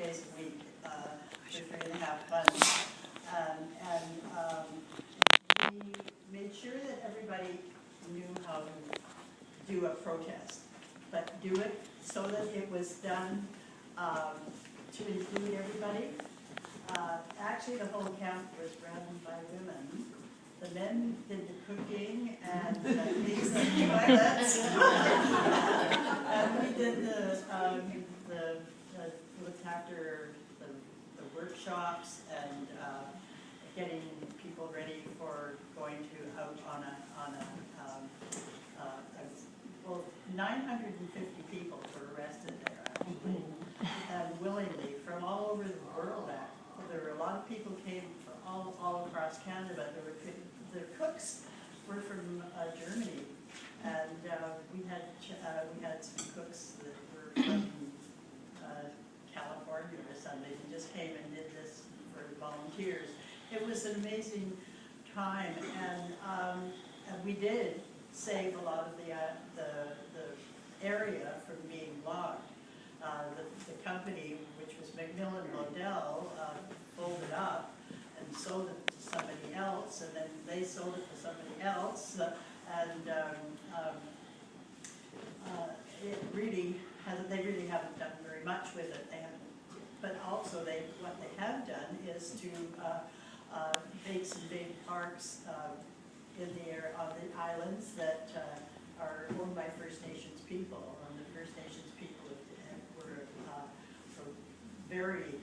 days a week for 3.5 months. We made sure that everybody knew how to do a protest, but do it so that it was done to include everybody. Actually, the whole camp was run by women. The men did the cooking and these are the toilets. And we did looked after the workshops and getting people ready for going to out on a well, 950 people were arrested there actually, and willingly from all over the world. There were a lot of people came from all across Canada, but the cooks were from Germany, and we had some cooks that were from California or something, and just came and did this for volunteers. It was an amazing time, and we did save a lot of the area from being logged. The company, which was McMillan Modell, folded up and sold it to somebody else, and then they sold it to somebody else, they really haven't done very much with it. But also what they have done is to make some big parks on the islands that are owned by First Nations people, and the First Nations people were very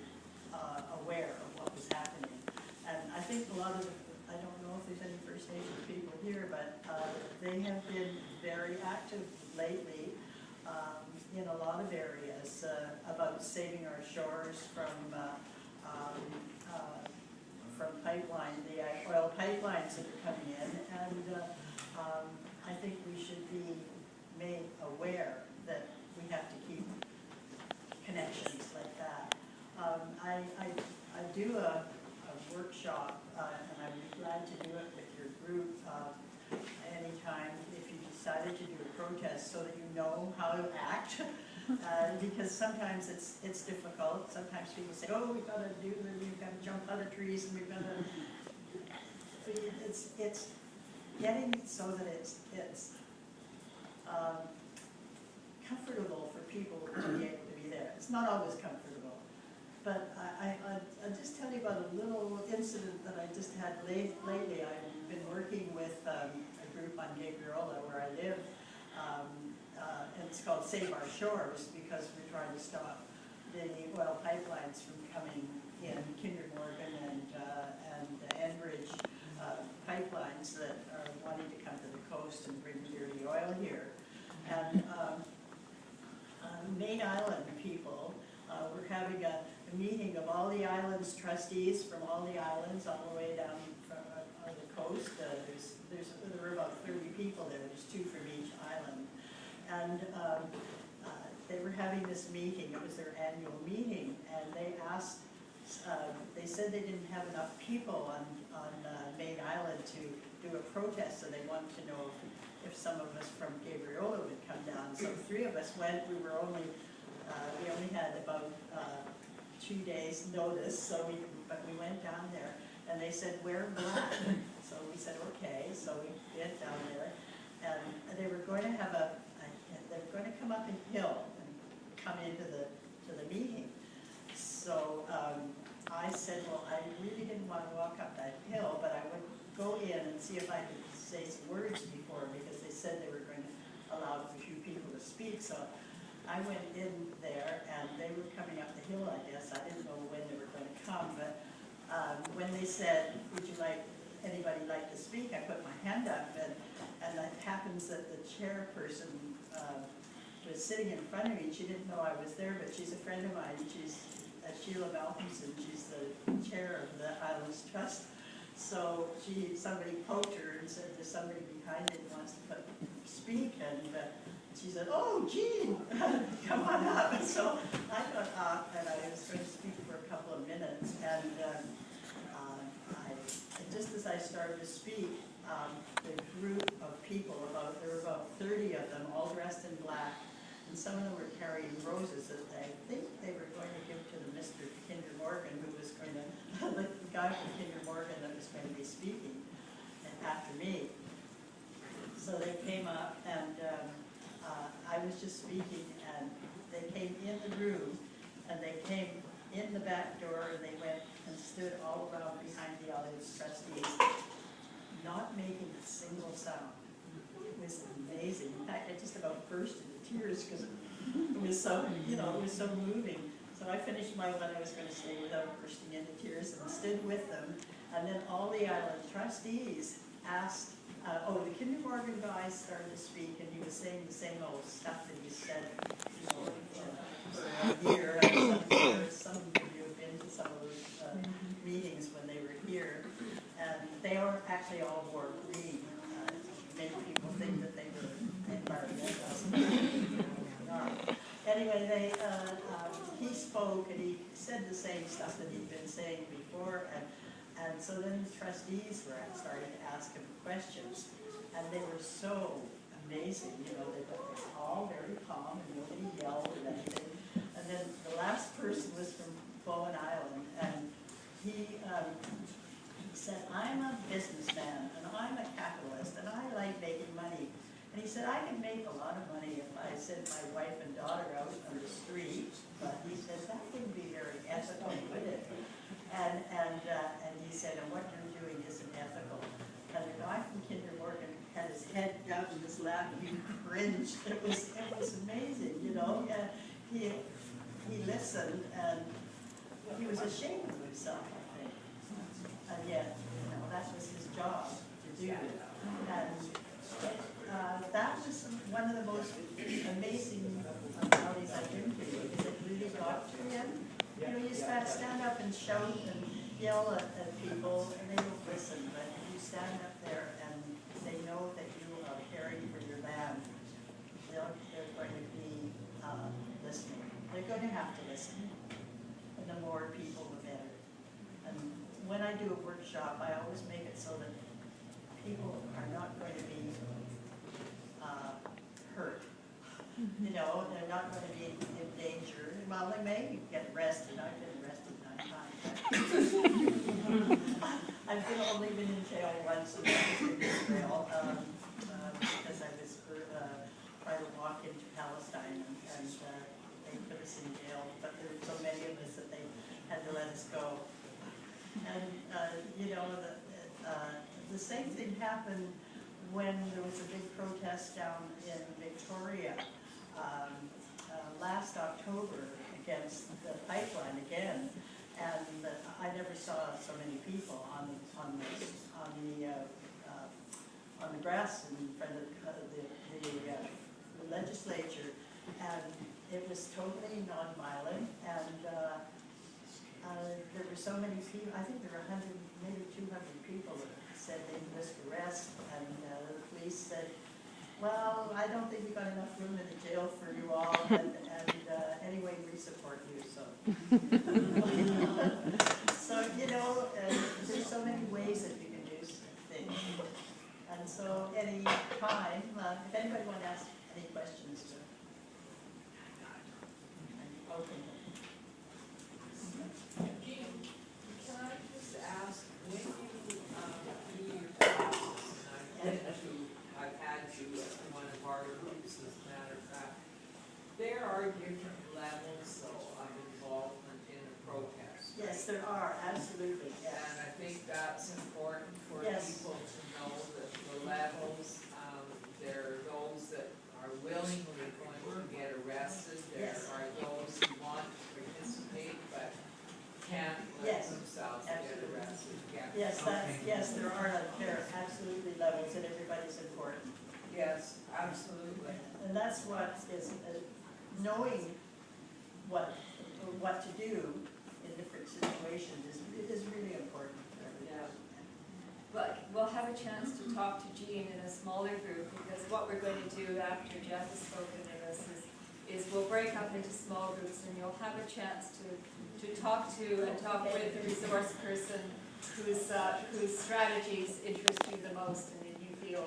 aware of what was happening. And I think a lot of I don't know if there's any First Nations people here, but they have been very active lately in a lot of areas about saving our shores from the oil pipelines that are coming in, and I think we should be made aware that we have to keep connections like that. I do a workshop, and I'd be glad to do it with your group anytime if you decided to do a protest, so that you know how to act. Because sometimes it's difficult. Sometimes people say, "Oh, we've got to jump out of trees, and we've got to." It's getting so that it's comfortable for people to be able to be there. It's not always comfortable, but I'll just tell you about a little incident that I just had lately. I've been working with a group on Gabriola where I live. And it's called Save Our Shores, because we're trying to stop the oil pipelines from coming in, Kinder Morgan and Enbridge pipelines that are wanting to come to the coast and bring dirty oil here. And Main Island people, we're having a meeting of all the islands trustees from all the islands all the way down from the coast. There were about 30 people there. There's 2 from each island. And they were having this meeting. It was their annual meeting, and they asked. They said they didn't have enough people on Main Island to do a protest, so they wanted to know if some of us from Gabriola would come down. So 3 of us went. We only had about 2 days notice, but we went down there, and they said, "Wear black." So we said, "Okay." So we went down there, and they were going to have they were going to come up a hill and come into the meeting. So I said, well, I really didn't want to walk up that hill, but I would go in and see if I could say some words before, because they said they were going to allow a few people to speak. So I went in there, and they were coming up the hill, I guess. I didn't know when they were going to come, but when they said, "Would you anybody like to speak?" I put my hand up, and it happens that the chairperson was sitting in front of me. She didn't know I was there, but she's a friend of mine. She's Sheila Malcolmson. She's the chair of the Islands Trust. So somebody poked her and said, "There's somebody behind it who wants to speak," and she said, "Oh, Jean, come on up." And so I got up, and I was going to speak for a couple of minutes, and just as I started to speak, the group of people, there were about 30 of them, all dressed in black, and some of them were carrying roses that I think they were going to give to the Mr. guy from Kinder Morgan that was going to be speaking after me. So they came up, and I was just speaking, and they came in the room, and they came in the back door, and they went and stood all around behind the Islands trustees, not making a single sound. It was amazing. In fact, I just about burst into tears because it was so, you know, it was so moving. So I finished what I was going to say without bursting into tears and stood with them. And then all the island trustees asked, the Kinder Morgan guy started to speak, and he was saying the same old stuff that he said, you know, for a year. And some of you have been to some of those meetings when they were here, and they are actually all wore green. Made people think that they were environmentalists. Anyway, he spoke, and he said the same stuff that he'd been saying before, and so then the trustees were starting to ask him questions, and they were so amazing. You know, they were all very calm, and nobody yelled or anything. And then the last person was from Bowen Island, and he said, "I'm a businessman, and I'm a capitalist, and I like making money." And he said, "I can make a lot of money if I sent my wife and daughter out on the street," but he says, "that wouldn't be very ethical, would it?" And he said, "and what you're doing isn't ethical." And the guy from Kinder Morgan had his head down in his lap, and he cringed. It was amazing, you know. He listened, and he was ashamed of himself, I think. And yet, you know, that was his job to do. And that was one of the most amazing parties I've been to, because it really got to him. You know, you stand up and shout and yell at people, and they don't listen. But if you stand up there and they know that you are caring for your land, they're going to be listening. They're going to have to listen. And the more people, the better. And when I do a workshop, I always make it so that people are not going to be hurt. You know, they're not going to be in danger. Well, they may get arrested. I've been arrested 9 times. I've only been in jail once, and that was in Israel, because I was trying to walk into Palestine, and they put us in jail. But there were so many of us that they had to let us go. And you know, the same thing happened when there was a big protest down in Victoria last October against the pipeline again, and I never saw so many people on the grass in front of the legislature, and it was totally nonviolent, and there were so many people. I think there were 100, maybe 200 people that said they missed arrest, and the police said, "Well, I don't think we got enough room in the jail for you all, and anyway, we support you." So, so you know, there's so many ways that you can do things, and so any time, if anybody wants to ask any questions, I'm open. Can I just ask, when you do your classes, and I've had you at one of our groups, as a matter of fact, there are different levels, though, of involvement in a protest. Yes, there are, absolutely, yes. And I think that's important for people to know that the levels, there are those that are willingly going to get arrested, there are those who want to participate, but can't let themselves get arrested. Yes, there are absolutely levels, and everybody's important. Yes, absolutely. And that's what is knowing what to do in different situations is really important for everybody. But we'll have a chance to talk to Jean in a smaller group, because what we're going to do after Jeff has spoken to us is we'll break up into small groups, and you'll have a chance to talk with the resource person whose strategies interest you the most, and that you feel